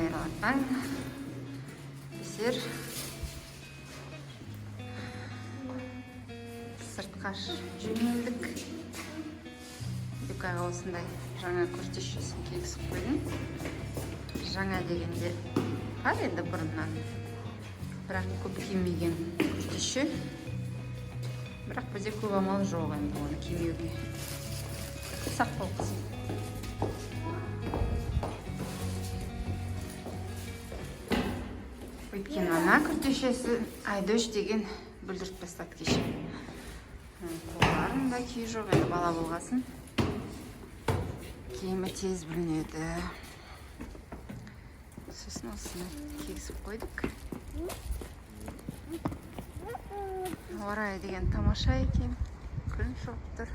қайырлы таң. Біздер сыртқа жөнелдік. Дүкайға осындай жаңа күртешесін кигізіп қойдым. Жаңа дегенде бар енді бұрыннан. Бірақ көп кимеген күртеше. Бірақ бізде көп амал жоқ енді оны кимеуге. Сақ бол қызым. Өйткені ана күртешесі Айдөш деген бүлдіріп тастады кеше. Қолдарын да киі жоқ, енді бала болғасын. Киімі тез бүлінеді. Сосын осыны кигізіп қойдық. Орай деген тамаша екен. Күн шығып тұр.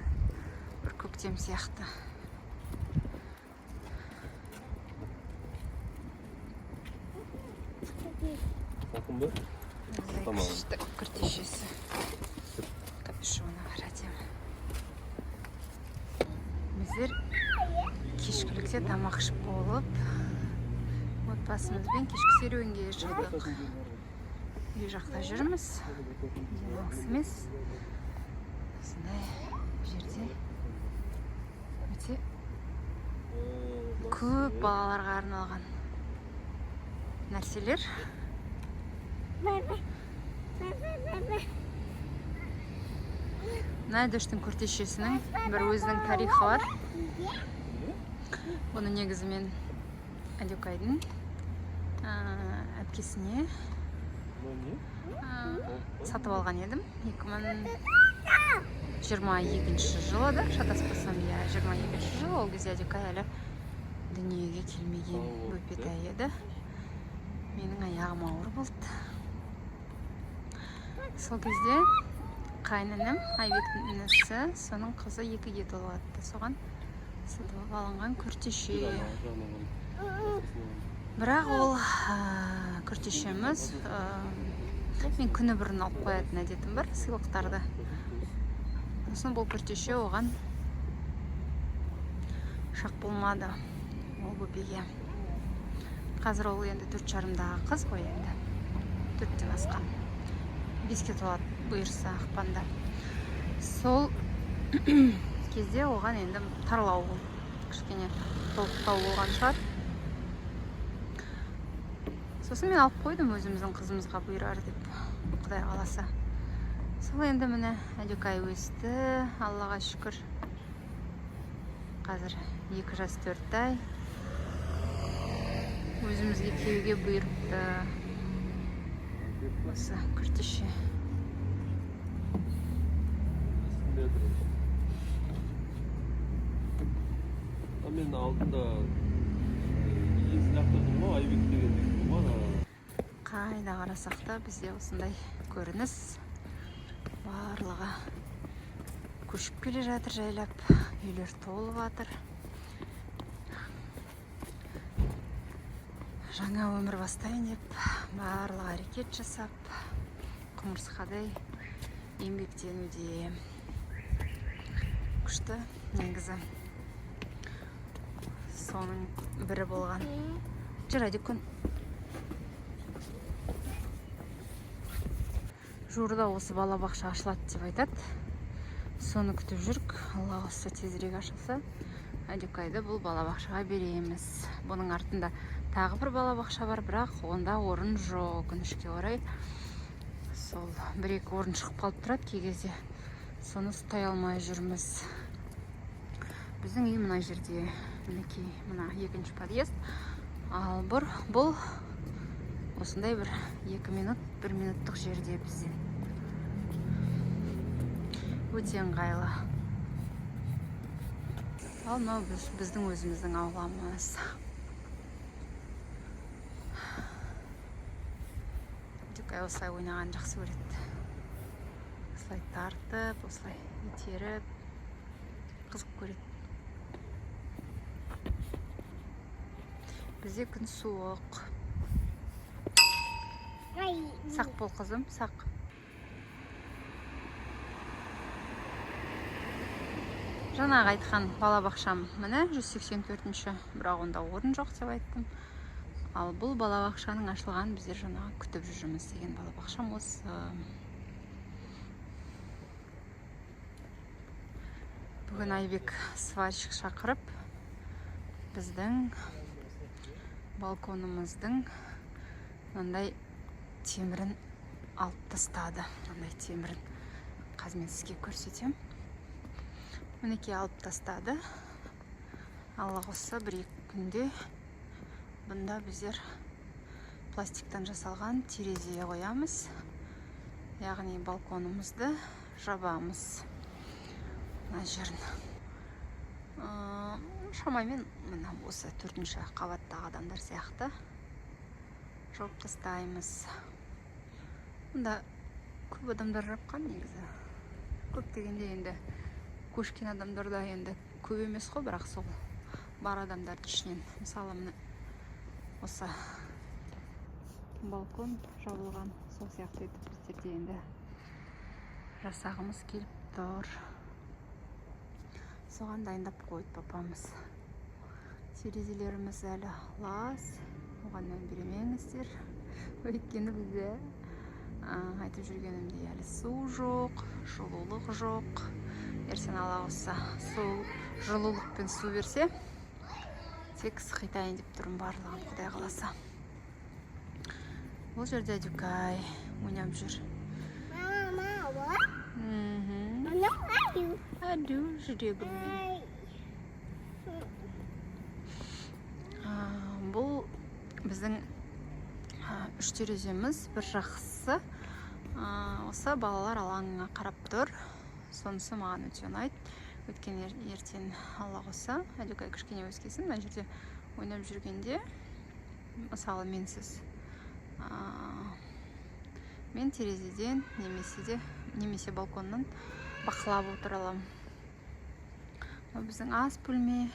Бір көктем сияқты. Sakın be. Tamam. Күшті күртешесі. Капюшоны бар әдемі. Біздер кешкілікте тамақ ішіп болып, отбасымызбен кешкі серуенге шықтық. Үй жақта жүрміз. Демалыс емес. Осындай жерде өте көп балаларға арналған нәрселер. Айдөштің күртешесінің бір өзінің тарихы бар. Бұны негізімен Әдекайдың әпкесіне сатып алған едім. 2022 жылы да, шатаспасам, 22 жылы. Ол кезде Әдекай әлі дүниеге келмеген бөпетай еді. Менің аяғым ауыр болды. Сол кезде қайныным, Айбектің інісі, соның қызы 2-ге толғатты. Соған сатып алынған күртеше. Бірақ ол күртешеміз, мен күні бұрын алып қоятын әдетім бар, сыйлықтарды. Сосын бұл күртеше оған шақ болмады, ол бөпеге. Қазір ол енді 4,5-дағы қыз ғой енді. 4-тен асқан. 5-ке толады бұйырса ақпанда. Сол кезде оған енді тарлау болды. Кішкене толықтау болған шығар. Сосын мен алып қойдым өзіміздің қызымызға бұйырар деп, Құдай қаласа. Сол енді міне Әдекай өсті, Аллаға шүкір. Қазір 2 жас 4 ай. Өзімізге киюге бұйырыпты. Осы күртеше. Мен алдында иесін ақтырдым ғой, Айбек деген бар. Қайда қарасақ та бізде осындай көрініс. Барлығы көшіп келе жатыр жайлап. Үйлер толып жатыр. Жаңа өмір бастайын деп, барлығы әрекет жасап, құмырсқадай еңбектенуде. Күшті негізі. Соның бірі болған. Жүрәді күн. Жуырда осы балабақша ашылады деп айтады. Соны күтіп жүрік. Алла осы тезірек ашылса, Әдекайды бұл балабақшаға береміз. Бұның артында тағы бір балабақша бар, бірақ онда орын жоқ. Өкінішке орай. Сол 1-2 орын шығып қалып тұрады кей кезде. Соны ұстай алмай жүрміз. Біздің үй мына жерде. Мінекей, мына 2-ші подъезд. Ал бұл осындай бір 2 минут, 1 минуттық жерде бізден. Өте ыңғайлы. Ал мынау біздің өзіміздің ауламыз. Әдекай осылай ойнаған жақсы көреді. Осылай тартып, осылай итеріп, қызық көреді. Бізде күн суық. Сақ бол қызым, сақ. Жаңағы айтқан балабақшам міне 184-ші, бірақ онда орын жоқ деп айттым. Ал бұл балабақшаның ашылған біздер жаңа күтіп жүрміз деген балабақшам осы. Бүгін Айбек сварщик шақырып, біздің балконымыздың мынандай темірін алып тастады. Мынандай темірін қазір мен сізге көрсетем. Мінекей алып тастады. Алла қосса бір-екі күнде бұнда біздер пластиктан жасалған терезе қоямыз. Яғни балконымызды жабамыз. Мына жерін. Шамамен мына осы 4-ші қабаттағы адамдар сияқты жауып тастаймыз. Мұнда көп адамдар жапқан негізі. Көп дегенде енді көшкен адамдар да енді көп емес қой, бірақ сол бар адамдардың ішінен. Мысалы мына осы балкон жабылған, сол сияқты етіп біздерде енді жасағымыз келіп тұр. Соған дайындап қойды папамыз. Терезелеріміз әлі лас, оған мән бермеңіздер. Өйткені бізде айтып жүргенімдей әлі су жоқ, жылулық жоқ. Ерсен Алла қосса, жылулық пен су берсе, тек сықитайын деп тұрмын барлығын, Құдай қаласа. Бұл жерде Әдюкай ойнап жүр. Әду жүрегіммен. Бұл біздің 3 тереземіз. Bir жақсы осы балалар алаңына қарап тұр. Сонысы маған өте ұнайды. Өткен ертең Алла қосса, Әдюкай кішкене өскесін. Мына жерде ойнап жүргенде, мысалы менсіз, мен терезеден немесе балконнан бақылап отыра аламын. Мынау біздің ас бөлме,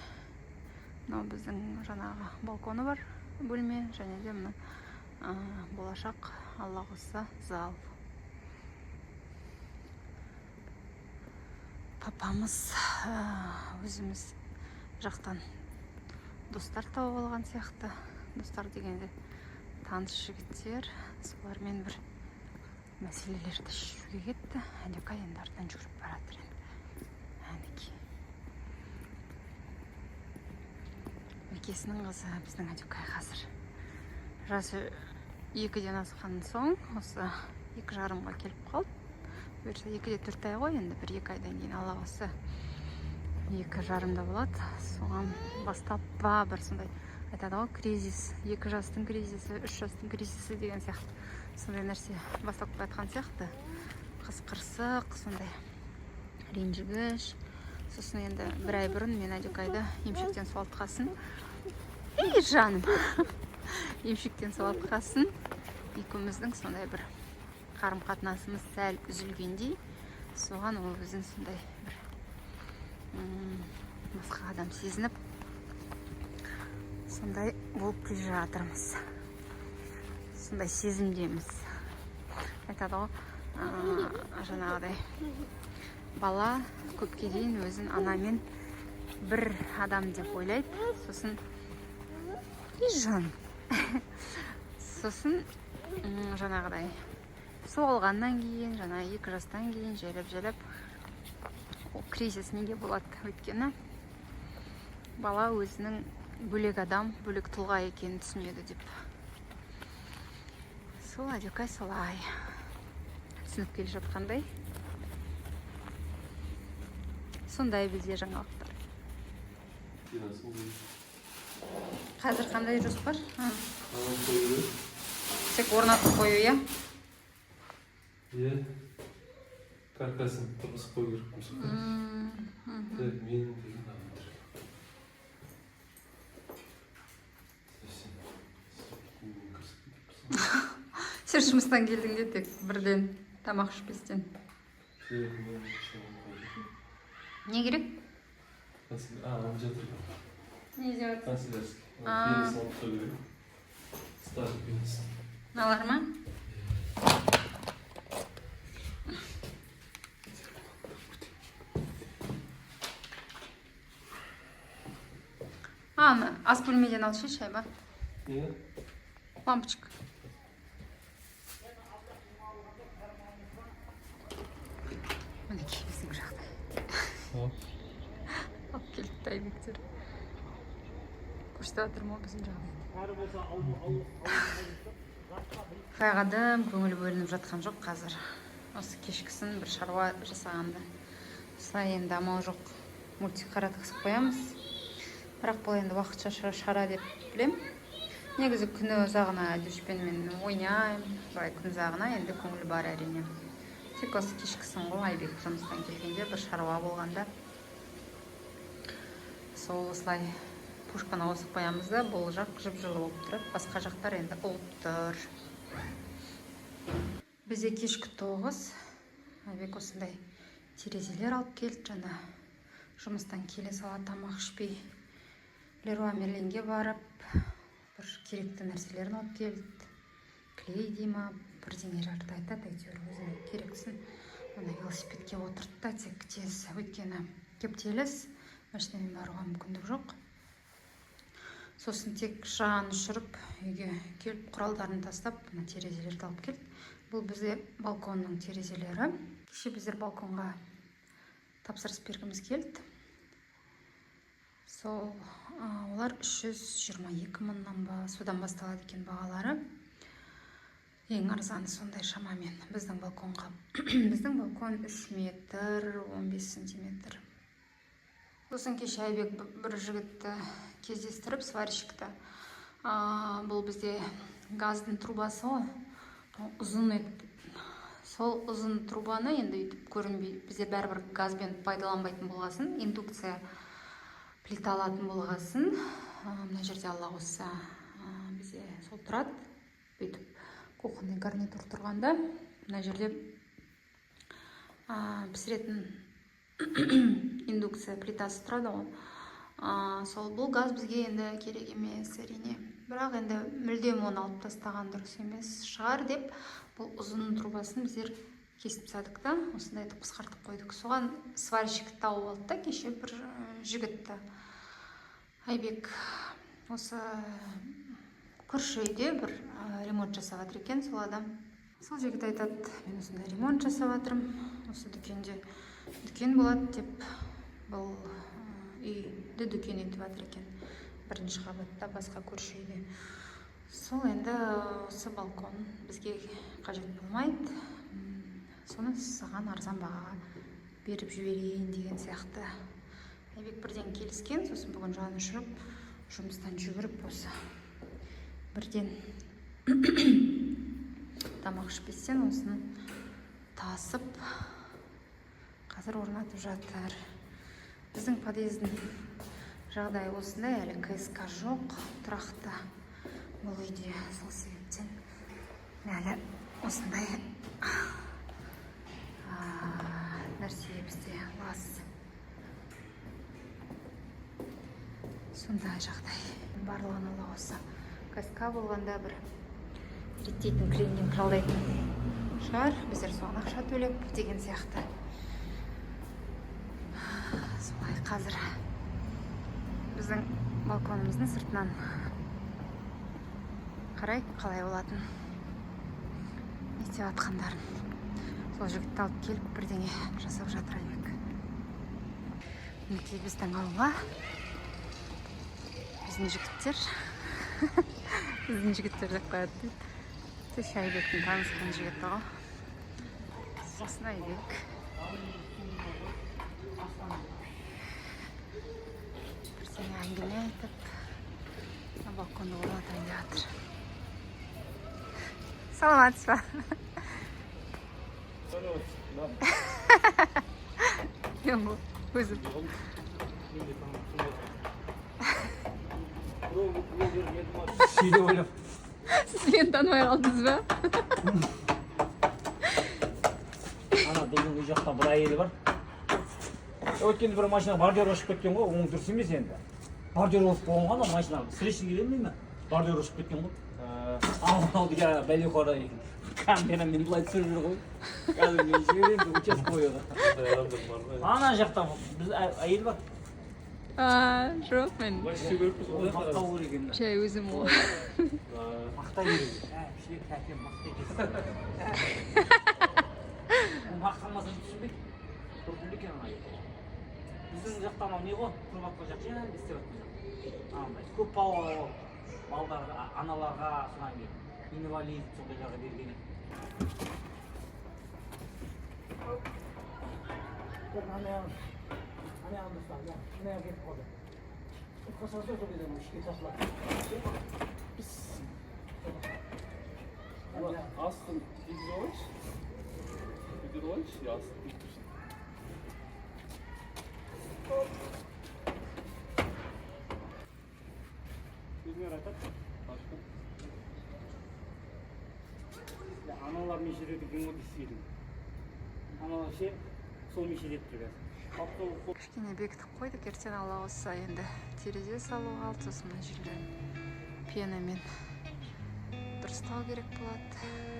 мынау біздің жаңағы балконы бар бөлме, және де мына болашақ Алла қосса зал. Папамыз өзіміз жақтан достар тауып алған сияқты. Достар дегенде таныс жігіттер, солармен бір мәселелерді шешуге кетті. Әдюкай енді артынан жүгіріп баратыр енді. Әнекей. Әкесінің қызы біздің Әдюкай қазір. Жасы 2-ден асқан соң, осы 2,5-ға келіп қалды. Бұйырса 2-де 4 ай ғой, енді 1-2 айдан кейін Алла қосса 2,5-да болады. Соған бастап бір сондай айтады ғой, кризис, 2 жастың кризисі, 3 жастың кризисі деген сияқты. Сондай нәрсе бастап қайтқан сияқты. Қысқырсық, сондай ренжігіш. Сосын енді 1 ай бұрын мен Әдюкайды емшектен суалтқасын. Жаным. Емшектен суалтқасын. Екеуміздің сондай бір қарым-қатынасымыз сәл үзілгендей. Соған ол өзін сондай бір басқа адам сезініп, сондай болып келе жатырмыз. Сондай сезімдеміз. Айтады ғой, жаңағыдай бала көпке дейін өзін анамен бір адам деп ойлайды. Сосын сосын жаңағыдай соғылғаннан кейін, жаңа 2 жастан кейін жайлап кризис неге болады? Өйткені бала өзінің бөлек адам, бөлек тұлға екенін түсінеді деп. Сол Әдюкай солай түсініп келе жатқандай. Сондай бізде жаңалықтар. Қазір қандай жоспар? Тек орнатып қою, я? Каркасын тұрғызып қою керек болса. Мен деген адамдар. Сен жұмыстан келдің де тек бірден тамақ ішпестен. Не керек? Он жатыр. Не делать? Канцелярский. Пенис алып тұру керек. Старый пенис. Алар ма? Аны ас бөлмеден алшы шайба. Не? лампочка. Мінекей біздің жағдай. Алып келіпті Айбектер. Көрсетіп жатырмын ғой біздің жағдайды. Қайғадым, көңіл бөлініп жатқан жоқ қазір. Осы кешкісін бір шаруа жасағанды. Осылай енді амал жоқ. Мультик қаратқызып қоямыз. Бірақ бұл енді уақытша шара деп білем. Негізі күні ұзағына дүшпен мен ойнаймын. Былай күн ұзағына енді көңіл бар әрине. Тек осы кешкісін ғой Айбек жұмыстан келгенде бір шаруа болғанда. Сол осылай пушканы қосып қоямыз да, бұл жақ жып-жылы болып тұрады. Басқа жақтар енді ұлып тұр. Бізде кешкі 9. Айбек осындай терезелер алып келді жаңа. Жұмыстан келе сала тамақ ішпей Леруа Мерлинге барып, бір керекті нәрселерін алып келді. Клей дейма, бірдеңелерді айтады, әйтеуір өзіне керексін. Оны велосипедке отырды да, тек тез, өйткені кептеліс, машинамен баруға мүмкіндік жоқ. Сосын тек жағын ұшырып, үйге келіп құралдарын тастап, терезелерді алып келді. Бұл бізде балконның терезелері. Кеше біздер балконға тапсырыс бергіміз келді. Сол, олар 322 мыңнан ба, содан басталады екен бағалары. Ең арзаны сондай шамамен біздің балконға. Біздің балкон 3 метр 15 сантиметр. Сосын кеше Айбек бір жігітті кездестіріп, сварщикті. Бұл бізде газдың трубасы ғой. Ұзын еді. Сол ұзын трубаны енді үйтіп көрінбей, бізде бәрібір газбен пайдаланбайтын болғасын, индукция плита алатын болғасын. Мына жерде алла қосса бізде сол тұрады. Бүйтіп кухонный гарнитур тұрғанда, мына жерде пісіретін индукция плитасы тұрады ғой. Сол бұл газ бізге енді керек емес әрине. Бірақ енді мүлдем оны алып тастаған дұрыс емес шығар деп, бұл ұзын трубасын біздер кесіп тастадық та, осындай етіп қысқартып қойдық. Соған сварщик тауып алды да кеше бір жігітті. Айбек осы көрші үйде бір ремонт жасап жатыр екен сол адам. Сол жігіт айтады, мен осындай ремонт жасап жатырмын, осы дүкенде дүкен болады деп, бұл үйді дүкен етіп жатыр екен. Бірінші қабатта басқа көрші үйде. Сол енді осы балкон бізге қажет болмайды. Соны саған арзан бағаға беріп жіберейін деген сияқты. Айбек бірден келіскен, сосын бүгін жаны ұшырып, жұмыстан жүгіріп осы. Бірден тамақ ішпестен осыны тасып, қазір орнатып жатыр. Біздің подъездің жағдай осындай, әлі КСК жоқ, тұрақты бұл үйде. Сол себептен әлі осындай нәрсе бізде лас. Сондай жағдай. Барлығын алла қосса. КСК болғанда бір реттейтін клининг жалдайтын шығар. Біздер соған ақша төлеп деген сияқты. Солай қазір біздің балконымыздың сыртынан қарай қалай болатын естеп атқандарын. Сол жігітті алып келіп бірдеңе жасап жатыр Айбек. Мінекей біздің аула. Біздің жігіттер. Біздің жігіттер деп қояды дейді. Тек Айбектің танысқан жігіті ғой. Сосын Айбек. Бірдеңе әңгіме айтып, балконды орнатайын деп жатыр. Саламатсыз ба? Мен бұл өзім. Шейде ойлап. Сіз мені танымай қалдыңыз ба? Ана біздің үй жақта бір әйелі бар. Өткенде бір машина бордюр ұшып кеткен ғой, оң дұрыс емес енді. Бордюр ұшып болған ғой, машина встречный келемін ме? Бордюр ұшып кеткен ғой. Алды я бәлеқора камерамен былай түсіріп жүр ғой. Қазір мен жіберемін участковыйға. Ана жақта біз әйел бар. Жоқ, мен Мақтау керек енді. жай өзім ғой. Мақта мақтай береді. Пішілер тәпен мақтай кетсін. Мақтамаса түсінбейді. Көрдіңбе екен ана. Біздің жақта анау не ғой? Құрбатқа жақ жаңа істеп жатқан жақ. Анандай көп балалы балдарға, аналарға, содан кейін инвалид сондайларға берген. Анаяғын достар, анаяға кетіп қалды. Қосасы сондайдан ішке тасылады. Hast du die Deutsch? Die Deutsch? Ja, ist typisch. Өзіңер айтады. Başka? Аналар мешеледі екен ғой десейдің. Аналар ше, сол мешеледі тұрған. Кішкене бекітіп қойдық, ертең алла қаласа енді терезе салу қалды, сосын мына жерлерін пенамен дұрыстау керек болады.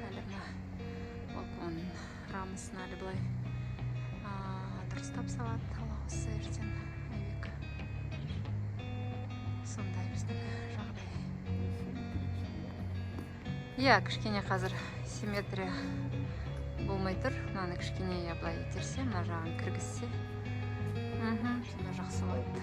Әлі мына балконның рамасын әлі былай дұрыстап салады, алла қаласа ертең Айбек. Сондай біздің жағдай. Иә, кішкене қазір симметрия болмай тұр. Мынаны кішкене былай итерсе, мына жағын кіргізсе, сонда жақсы болады.